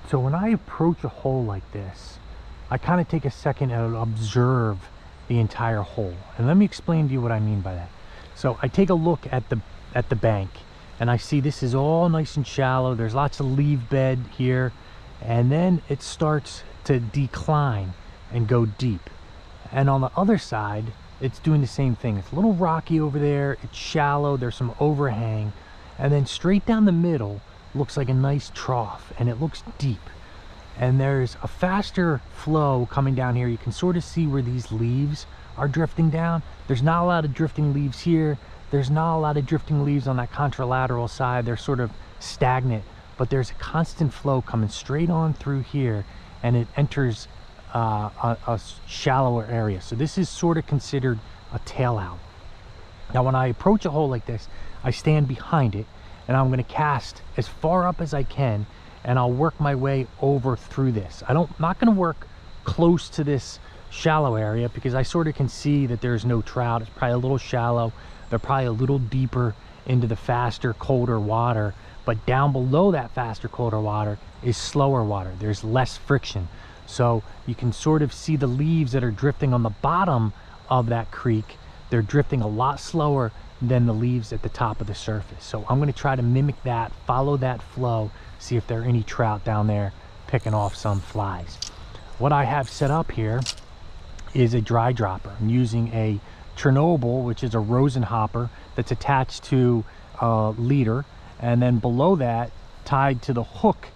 So when I approach a hole like this, I kind of take a second and observe the entire hole. And let me explain to you what I mean by that. So I take a look at the bank, and I see this is all nice and shallow. There's lots of leaf bed here, and then it starts to decline and go deep. And on the other side, it's doing the same thing. It's a little rocky over there, it's shallow, there's some overhang, and then straight down the middle looks like a nice trough, and it looks deep. And there's a faster flow coming down here. You can sort of see where these leaves are drifting down. There's not a lot of drifting leaves here. There's not a lot of drifting leaves on that contralateral side. They're sort of stagnant, but there's a constant flow coming straight on through here, and it enters a shallower area. So this is sort of considered a tail out. Now when I approach a hole like this, I stand behind it, and I'm going to cast as far up as I can, and I'll work my way over through this. I'm not going to work close to this shallow area because I sort of can see that there's no trout. It's probably a little shallow. They're probably a little deeper into the faster, colder water, but down below that faster, colder water is slower water. There's less friction. So you can sort of see the leaves that are drifting on the bottom of that creek. They're drifting a lot slower than the leaves at the top of the surface. So I'm going to try to mimic that, follow that flow, see if there are any trout down there picking off some flies. What I have set up here is a dry dropper. I'm using a Chernobyl, which is a rosin hopper that's attached to a leader, and then below that, tied to the hook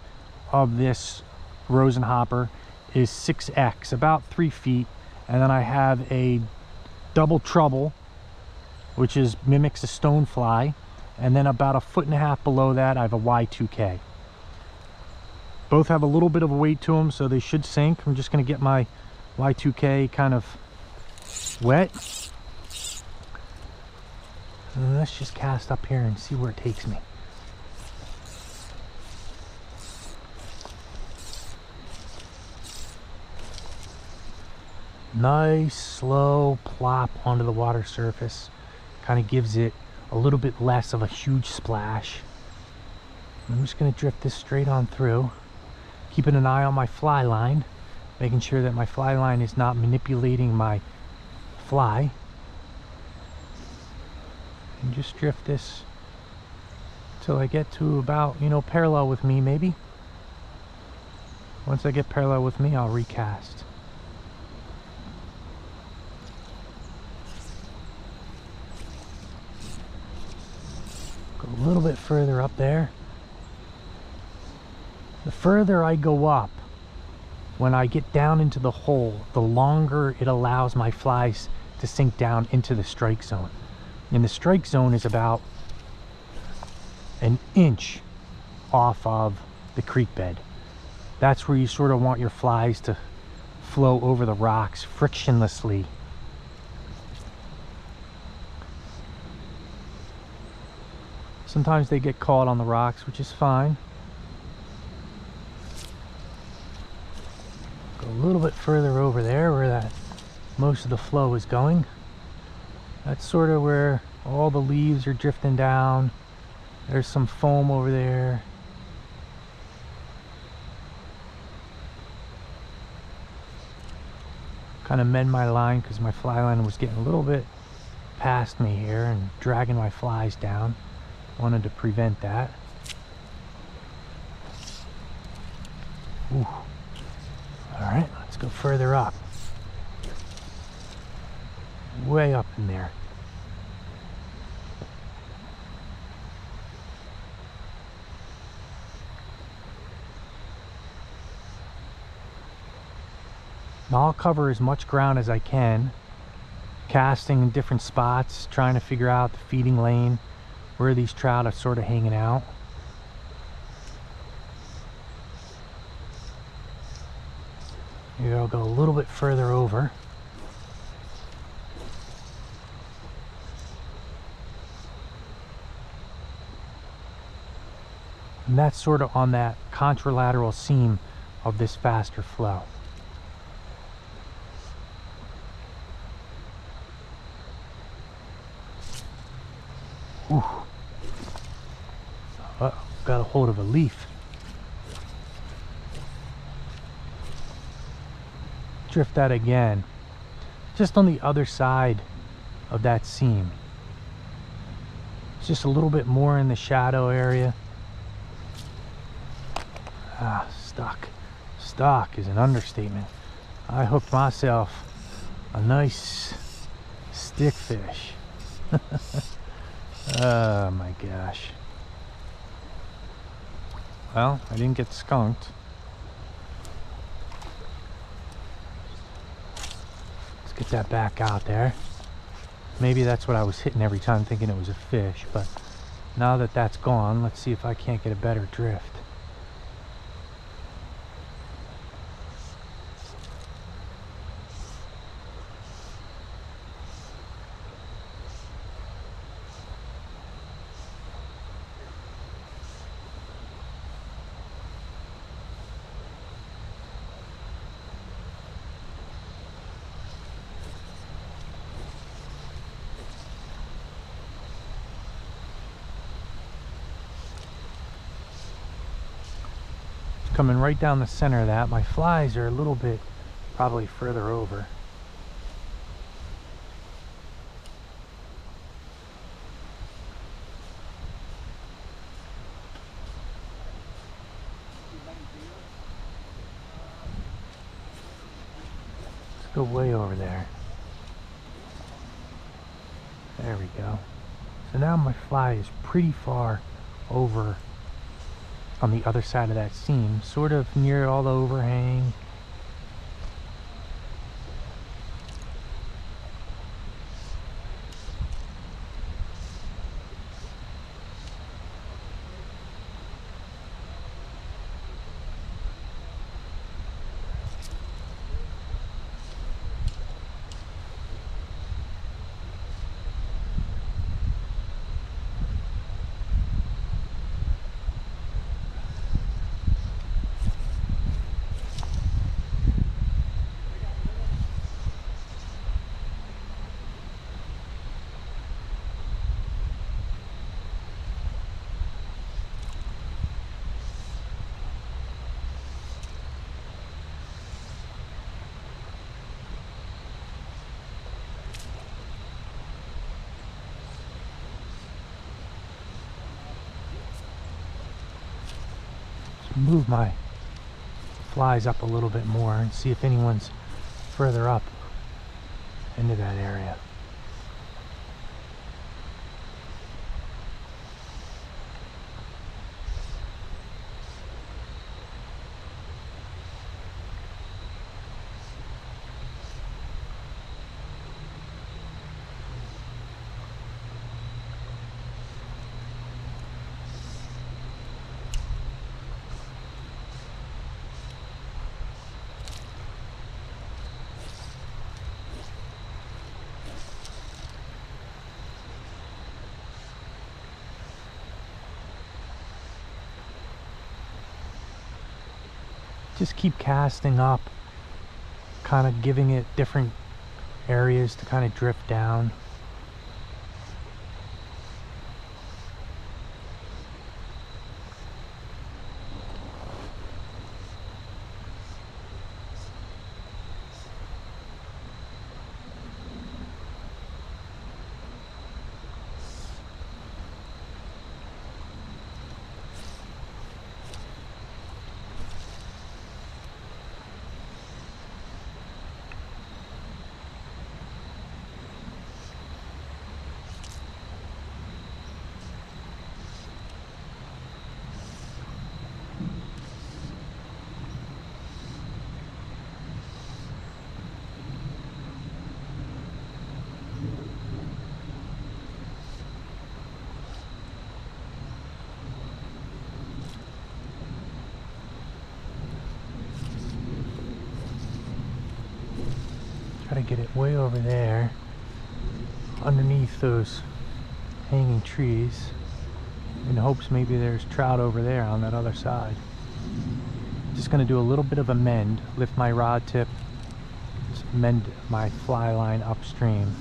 of this rosin hopper, is 6X, about 3 feet. And then I have a double trouble, which mimics a stonefly, and then about 1.5 feet below that I have a Y2K. Both have a little bit of a weight to them, so they should sink. I'm just going to get my Y2K kind of wet. And let's just cast up here and see where it takes me. Nice slow plop onto the water surface. Kind of gives it a little bit less of a huge splash. I'm just going to drift this straight on through, keeping an eye on my fly line, making sure that my fly line is not manipulating my fly, and just drift this till I get to about, parallel with me maybe. Once I get parallel with me, I'll recast. Go a little bit further up there. The further I go up, when I get down into the hole, the longer it allows my flies to sink down into the strike zone. And the strike zone is about an inch off of the creek bed. That's where you sort of want your flies to flow over the rocks frictionlessly. Sometimes they get caught on the rocks, which is fine. Go a little bit further over there where that most of the flow is going. That's sort of where all the leaves are drifting down. There's some foam over there. Kind of mend my line because my fly line was getting a little bit past me here and dragging my flies down. Wanted to prevent that. Ooh. Alright, let's go further up. Way up in there. Now I'll cover as much ground as I can, casting in different spots, trying to figure out the feeding lane, where these trout are sort of hanging out. Here I'll go a little bit further over. And that's sort of on that contralateral seam of this faster flow. Ooh. Got a hold of a leaf. drift that again, just on the other side of that seam. It's just a little bit more in the shadow area. Ah, stuck. Stuck is an understatement. I hooked myself a nice stick fish. Oh my gosh. Well, I didn't get skunked. Let's get that back out there. Maybe that's what I was hitting every time, thinking it was a fish, but now that that's gone, let's see if I can't get a better drift. Coming right down the center of that. My flies are a little bit probably further over. Let's go way over there. There we go. So now my fly is pretty far over on the other side of that seam, sort of near all the overhang. Move my flies up a little bit more and see if anyone's further up into that area. Just keep casting up, kind of giving it different areas to kind of drift down. Try to get it way over there, underneath those hanging trees, in hopes maybe there's trout over there on that other side. Just going to do a little bit of a mend, lift my rod tip, just mend my fly line upstream.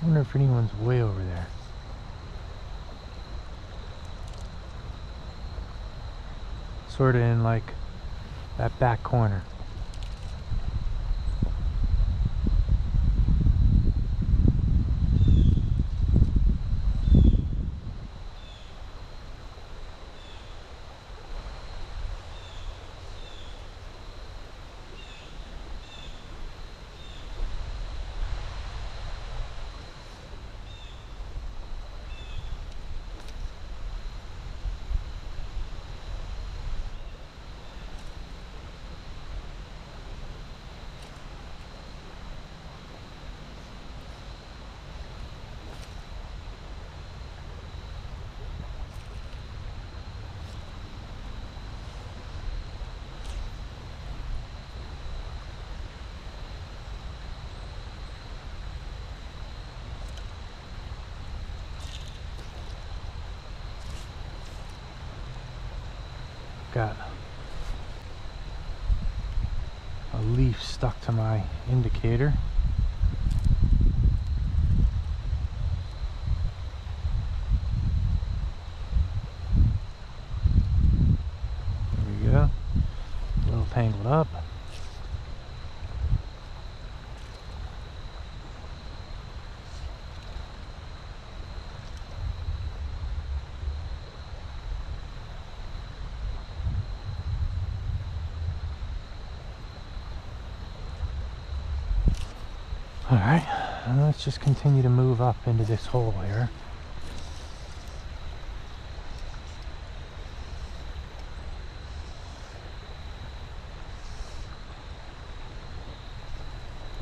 I wonder if anyone's way over there. Sort of in like that back corner. Got a leaf stuck to my indicator. There we go. A little tangled up. Alright, let's just continue to move up into this hole here.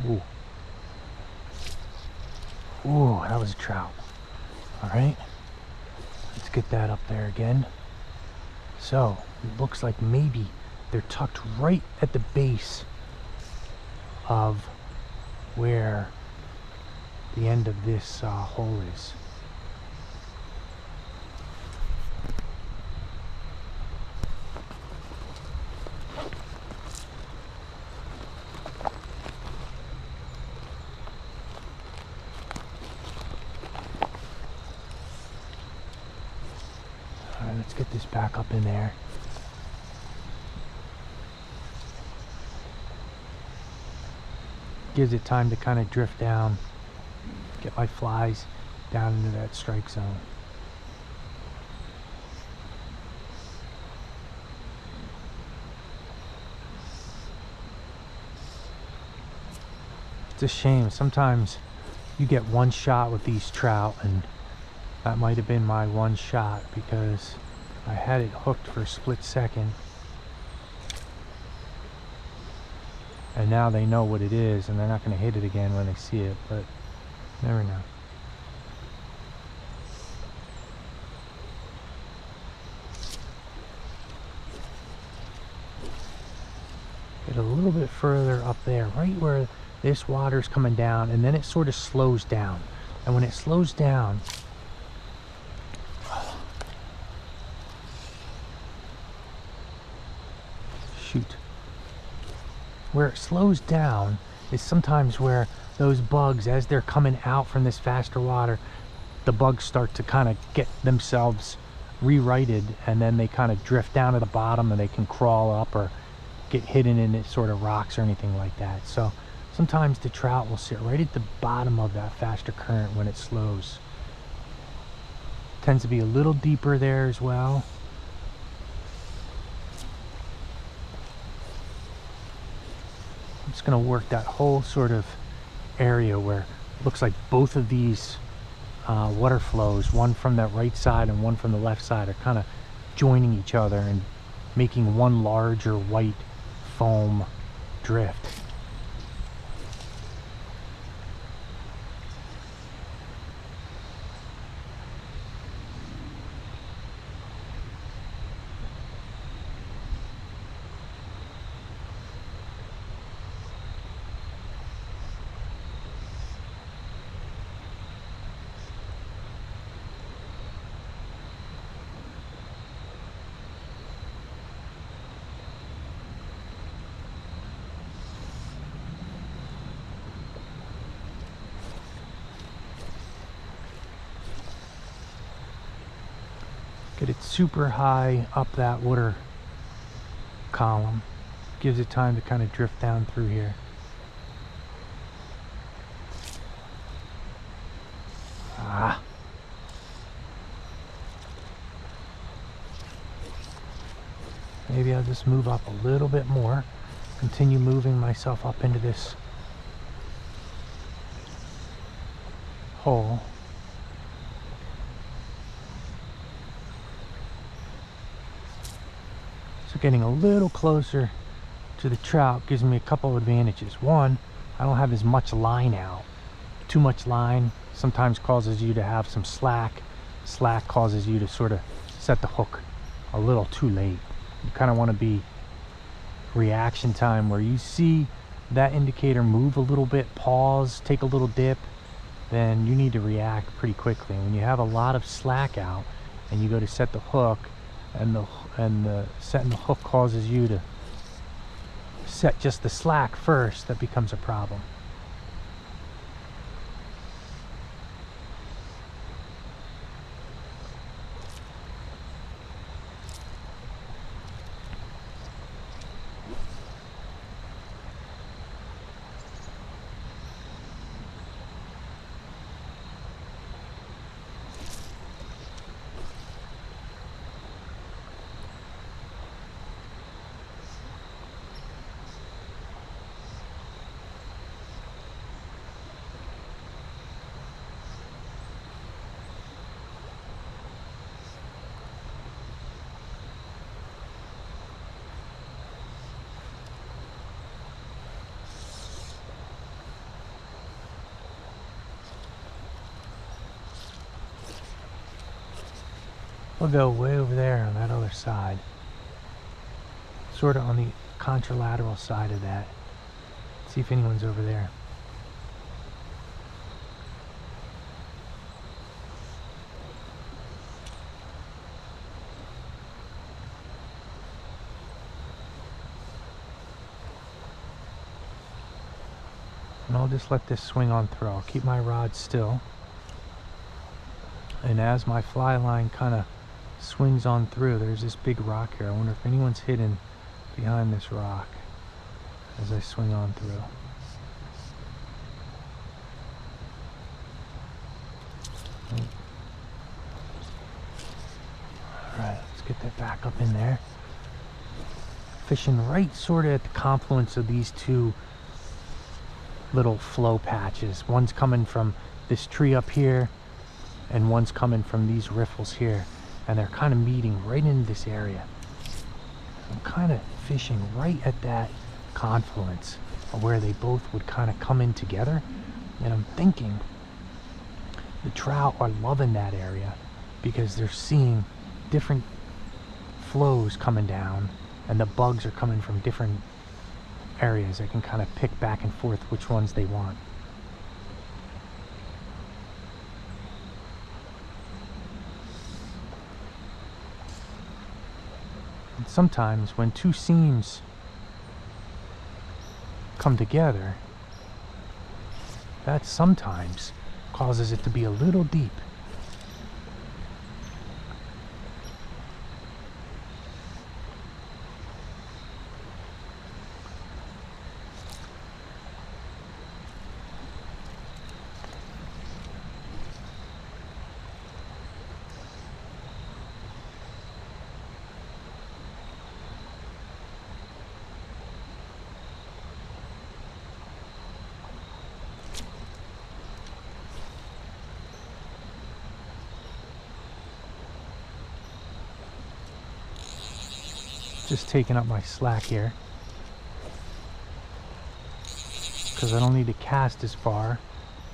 Ooh. Ooh, that was a trout. Alright, let's get that up there again. So, it looks like maybe they're tucked right at the base of where the end of this hole is. All right, let's get this back up in there. Gives it time to kind of drift down, get my flies down into that strike zone. It's a shame. Sometimes you get one shot with these trout, and that might have been my one shot because I had it hooked for a split second. And now they know what it is, and they're not going to hit it again when they see it, but never know. Get a little bit further up there, right where this water's coming down, and then it sort of slows down. And when it slows down, shoot. Where it slows down is sometimes where those bugs, as they're coming out from this faster water, the bugs start to kind of get themselves rerighted, and then they kind of drift down to the bottom and they can crawl up or get hidden in it sort of rocks or anything like that. So sometimes the trout will sit right at the bottom of that faster current when it slows. Tends to be a little deeper there as well. I'm just going to work that whole sort of area where it looks like both of these water flows, one from the right side and one from the left side, are kind of joining each other and making one larger white foam drift. Get it super high up that water column. Gives it time to kind of drift down through here. Ah. Maybe I'll just move up a little bit more. Continue moving myself up into this hole. So getting a little closer to the trout gives me a couple of advantages. One, I don't have as much line out. Too much line sometimes causes you to have some slack. Slack causes you to sort of set the hook a little too late. You kind of want to be reaction time where you see that indicator move a little bit, pause, take a little dip, then you need to react pretty quickly. When you have a lot of slack out and you go to set the hook, and the setting the hook causes you to set just the slack first, that becomes a problem. We'll go way over there on that other side, sort of on the contralateral side of that. See if anyone's over there. And I'll just let this swing on through. I'll keep my rod still. And as my fly line kind of swings on through, there's this big rock here. I wonder if anyone's hidden behind this rock as I swing on through. Alright, let's get that back up in there. Fishing right sort of at the confluence of these two little flow patches. One's coming from this tree up here, and one's coming from these riffles here. And they're kind of meeting right in this area. I'm kind of fishing right at that confluence where they both would kind of come in together. And I'm thinking the trout are loving that area because they're seeing different flows coming down, and the bugs are coming from different areas. They can kind of pick back and forth which ones they want. And sometimes when two seams come together, that sometimes causes it to be a little deep. Just taking up my slack here because I don't need to cast as far,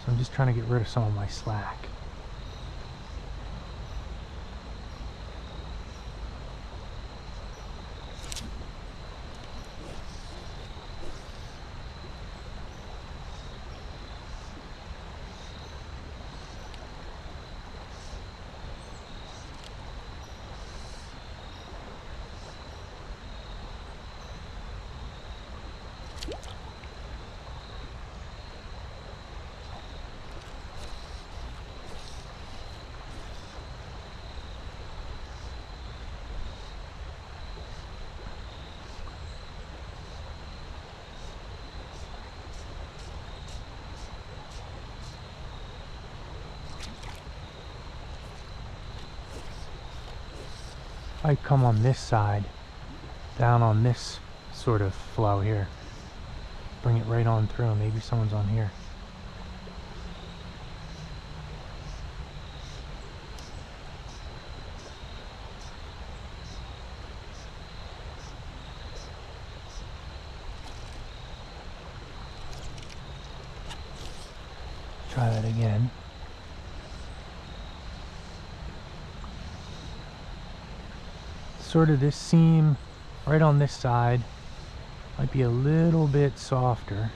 so I'm just trying to get rid of some of my slack. I come on this side, down on this sort of flow here. Bring it right on through. Maybe someone's on here. Try that again. Sort of this seam right on this side might be a little bit softer.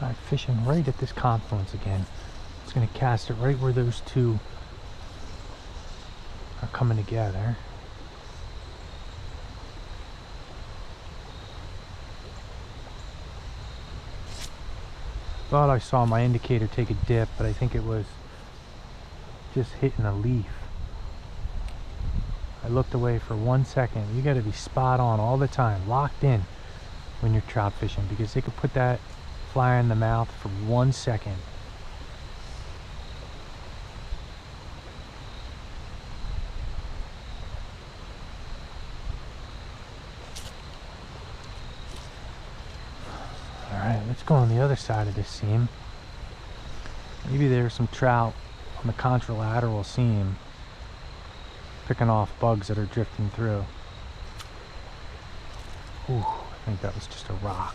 I'm fishing right at this confluence again. It's going to cast it right where those two are coming together. Thought I saw my indicator take a dip, but I think it was just hitting a leaf. I looked away for 1 second. You got to be spot on all the time, locked in when you're trout fishing, because they could put that fly in the mouth for 1 second. Alright, let's go on the other side of this seam. Maybe there's some trout on the contralateral seam picking off bugs that are drifting through. Ooh, I think that was just a rock.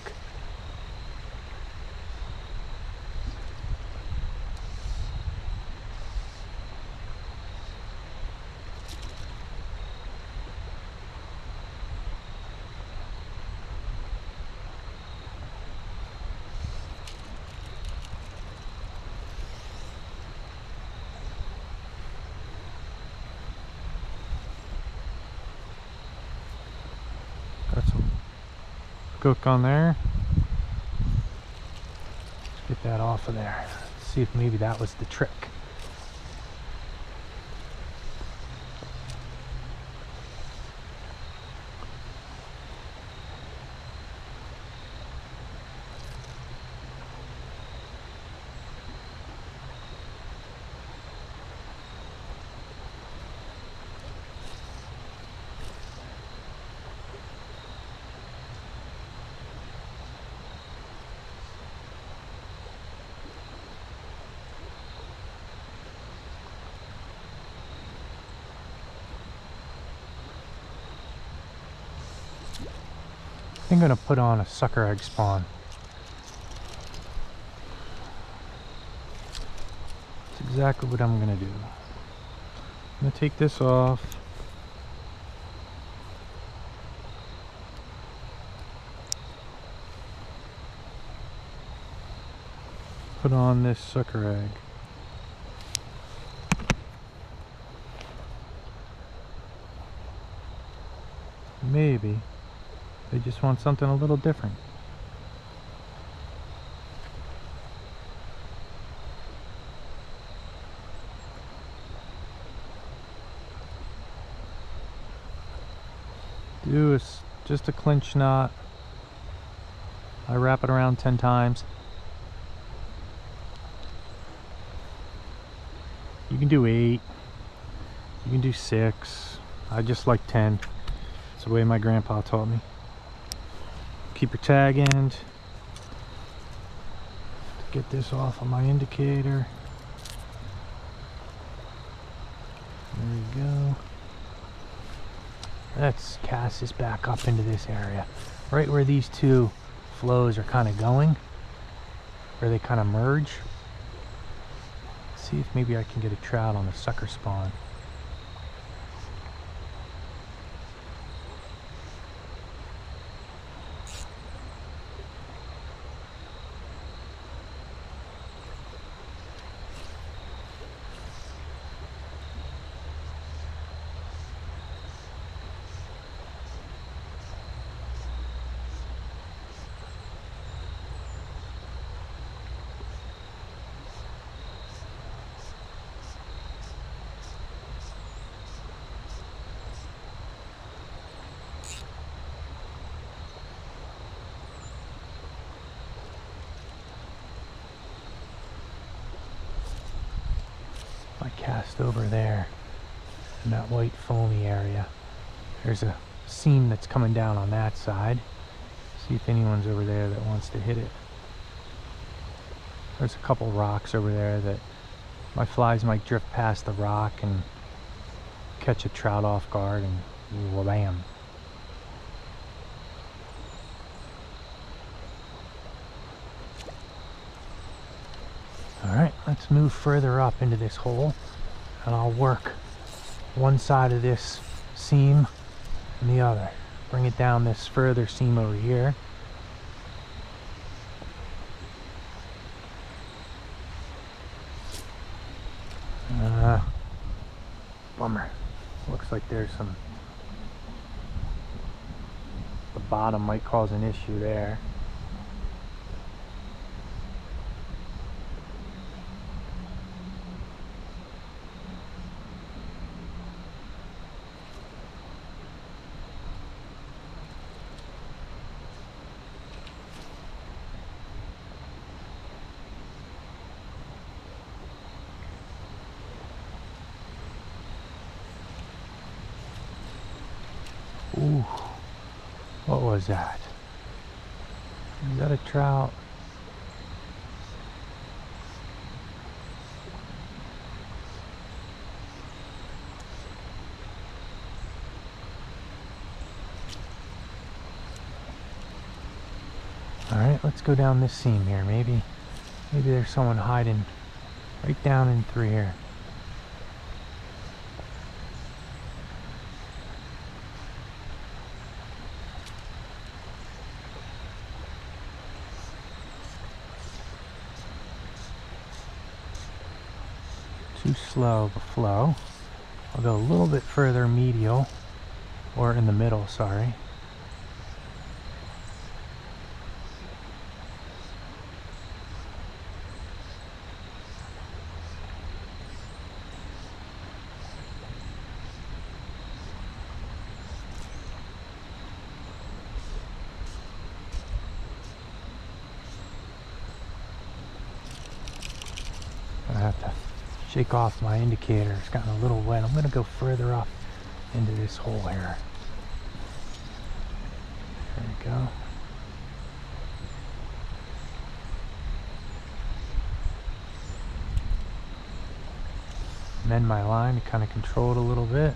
Got some gook on there. Let's get that off of there. Let's see if maybe that was the trick. I'm going to put on a sucker egg spawn. That's exactly what I'm going to do. I'm going to take this off. Put on this sucker egg. Maybe they just want something a little different. do is just a clinch knot. I wrap it around 10 times. You can do 8, you can do 6. I just like 10. It's the way my grandpa taught me. Keep your tag end. Get this off of my indicator. There you go. Let's cast this back up into this area. Right where these two flows are kind of going, where they kind of merge. Let's see if maybe I can get a trout on the sucker spawn. I cast over there in that white foamy area. There's a seam that's coming down on that side. See if anyone's over there that wants to hit it. There's a couple rocks over there that my flies might drift past the rock and catch a trout off guard, and wham. Alright, let's move further up into this hole, and I'll work one side of this seam and the other. Bring it down this further seam over here. Bummer. Looks like there's some... the bottom might cause an issue there. Ooh, what was that? Is that a trout? Alright, let's go down this seam here. Maybe there's someone hiding right down in through here. Too slow of a flow. I'll go a little bit further medial, or in the middle, sorry. I have to shake off my indicator. It's gotten a little wet. I'm going to go further up into this hole here. There we go. Mend my line to kind of control it a little bit.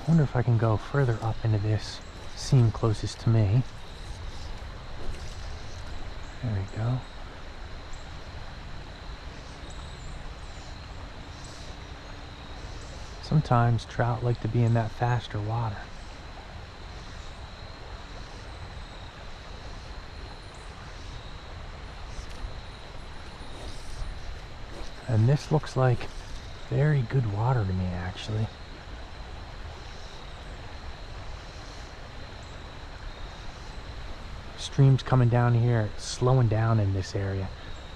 I wonder if I can go further up into this seam closest to me. There we go. Sometimes trout like to be in that faster water. And this looks like very good water to me, actually. Stream's coming down here, slowing down in this area,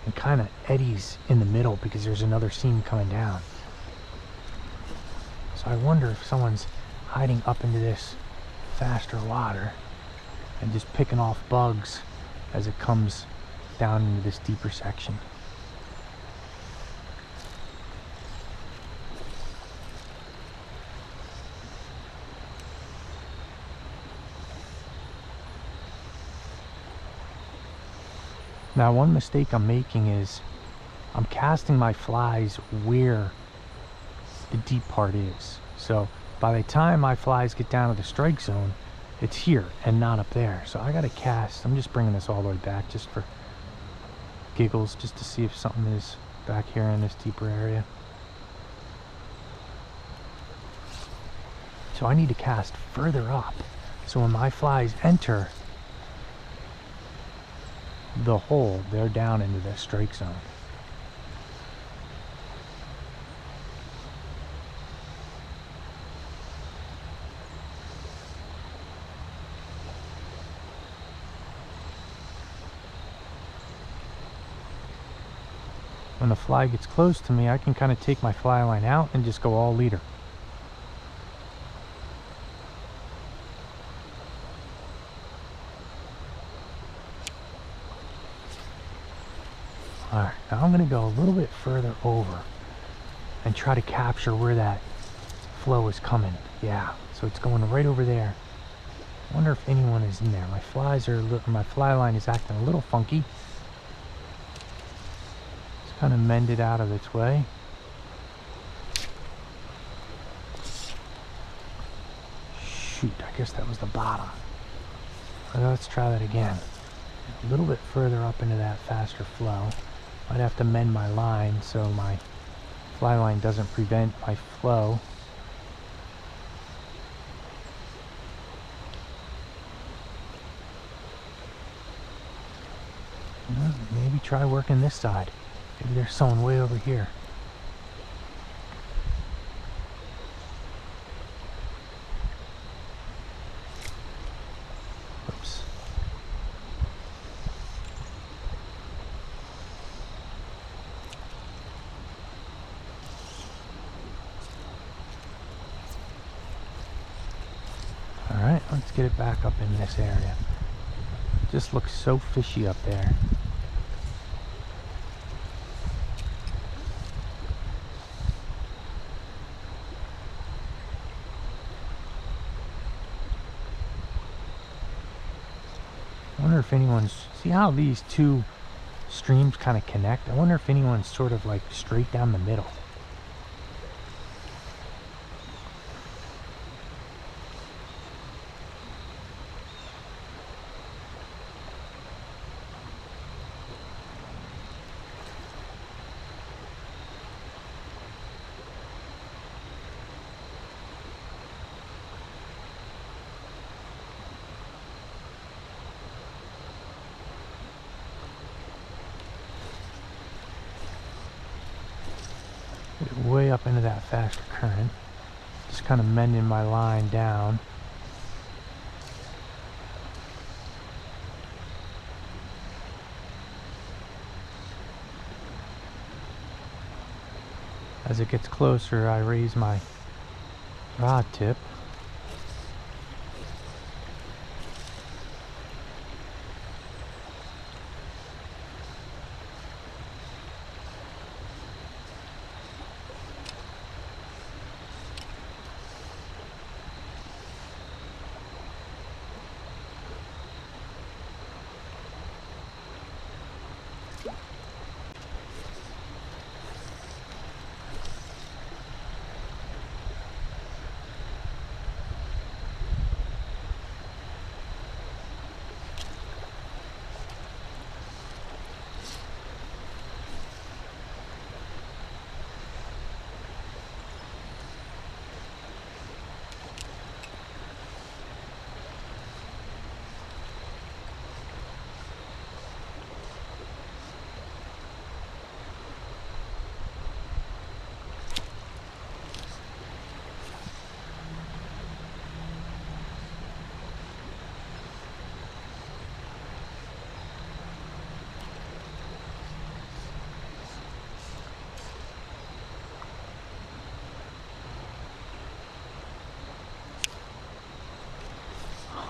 and kind of eddies in the middle because there's another seam coming down. So I wonder if someone's hiding up into this faster water and just picking off bugs as it comes down into this deeper section. Now, one mistake I'm making is I'm casting my flies where the deep part is. So by the time my flies get down to the strike zone, it's here and not up there. So I gotta cast. I'm just bringing this all the way back just for giggles, just to see if something is back here in this deeper area. So I need to cast further up, so when my flies enter the hole, they're down into the strike zone. When the fly gets close to me, I can kind of take my fly line out and just go all leader. Alright, now I'm going to go a little bit further over and try to capture where that flow is coming. Yeah, so it's going right over there. I wonder if anyone is in there. My flies are my fly line is acting a little funky. It's kind of mended out of its way. Shoot, I guess that was the bottom. Let's try that again. A little bit further up into that faster flow. I'd have to mend my line so my fly line doesn't prevent my flow. Maybe try working this side. Maybe there's someone way over here. Oops. Alright, let's get it back up in this area. It just looks so fishy up there. I wonder if anyone's, see how these two streams kind of connect? I wonder if anyone's sort of like straight down the middle. Way up into that faster current, just kind of mending my line down. As it gets closer, I raise my rod tip.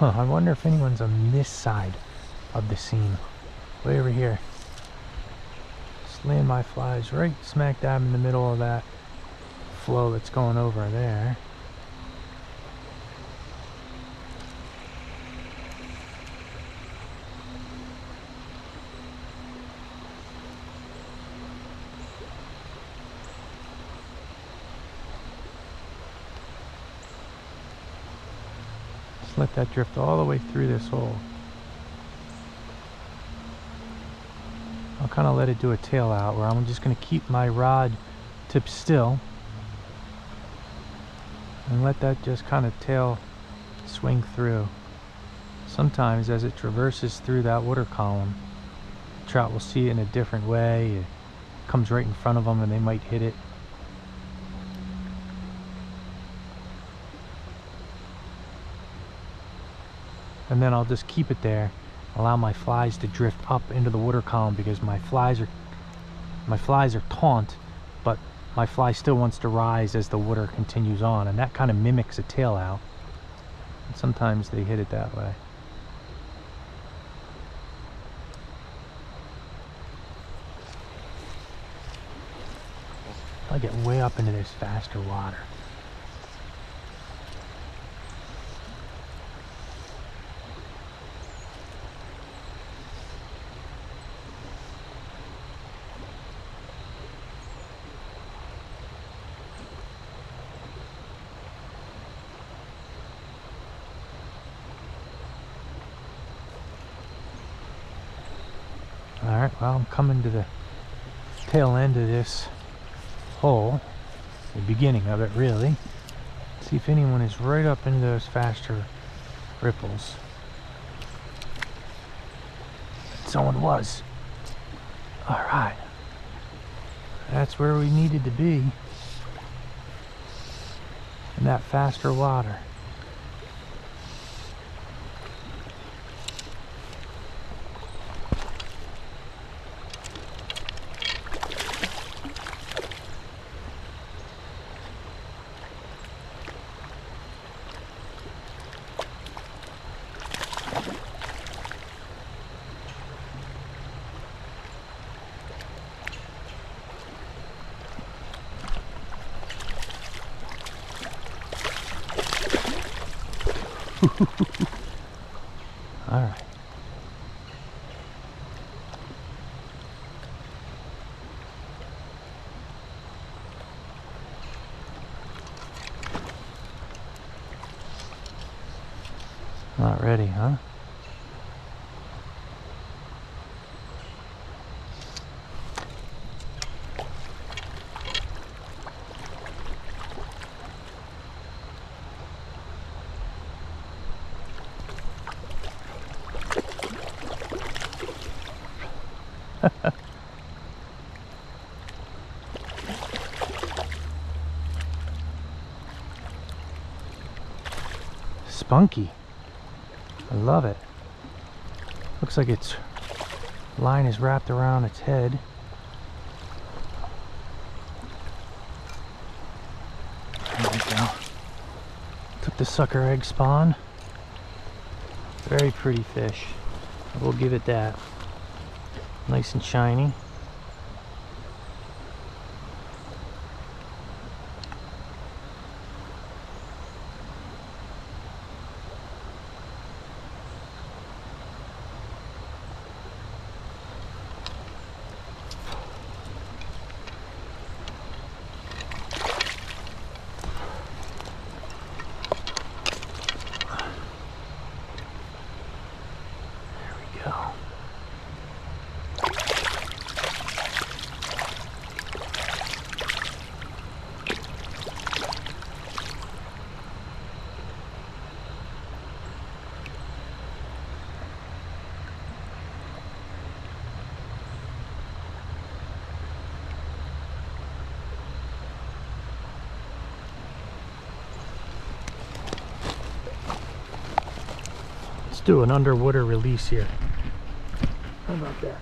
Huh, I wonder if anyone's on this side of the seam. Way over here. Just land my flies right smack dab in the middle of that flow that's going over there. Just let that drift all the way through this hole. I'll kind of let it do a tail out where I'm just going to keep my rod tip still and let that just kind of tail swing through. Sometimes as it traverses through that water column, the trout will see it in a different way. It comes right in front of them and they might hit it. And then I'll just keep it there, allow my flies to drift up into the water column, because my flies are taunt, but my fly still wants to rise as the water continues on, and that kind of mimics a tail out. And sometimes they hit it that way. I get way up into this faster water. Alright, well, I'm coming to the tail end of this hole, the beginning of it really. See if anyone is right up into those faster ripples. Someone was. Alright, that's where we needed to be, in that faster water. All right. Not ready, huh? Spunky. I love it. Looks like its line is wrapped around its head. There we go. Took the sucker egg spawn. Very pretty fish. I will give it that. Nice and shiny. Do an underwater release here. How about that?